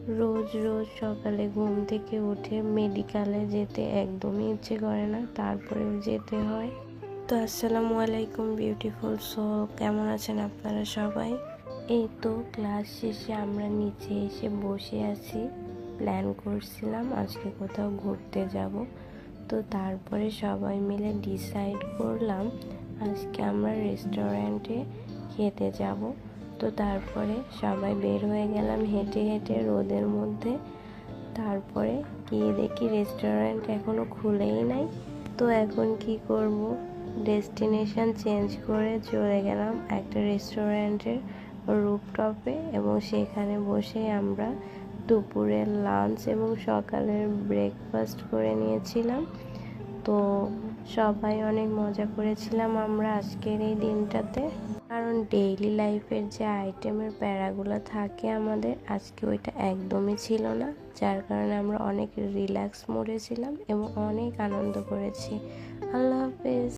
রোজ রোজ সকালে ঘুম থেকে উঠে মেডিকেলে যেতে একদমই ইচ্ছে করে না, তারপরেও যেতে হয়। তো আসসালামু আলাইকুম বিউটিফুল সোল, কেমন আছেন আপনারা সবাই? এই তো ক্লাস শেষে আমরা নিচে এসে বসে আছি। প্ল্যান করছিলাম আজকে কোথাও ঘুরতে যাব। তো তারপরে সবাই মিলে ডিসাইড করলাম আজকে আমরা রেস্টুরেন্টে খেতে যাব। তো তারপরে সবাই বের হয়ে গেলাম হেঁটে হেঁটে রোদের মধ্যে। তারপরে গিয়ে দেখি রেস্টুরেন্ট এখনো খুলেই নাই। তো এখন কি করব, ডেস্টিনেশন চেঞ্জ করে চলে গেলাম একটা রেস্টুরেন্টের রুফটপে এবং সেখানে বসে আমরা দুপুরের লাঞ্চ এবং সকালের ব্রেকফাস্ট করে নিয়েছিলাম। তো সবাই অনেক মজা করেছিলাম আমরা আজকের এই দিনটাতে, কারণ ডেইলি লাইফের যে আইটেমের প্যারাগুলো থাকে আমাদের, আজকে ওইটা একদমই ছিল না, যার কারণে আমরা অনেক রিল্যাক্স মোডে ছিলাম এবং অনেক আনন্দ করেছি। আল্লাহ হাফেজ।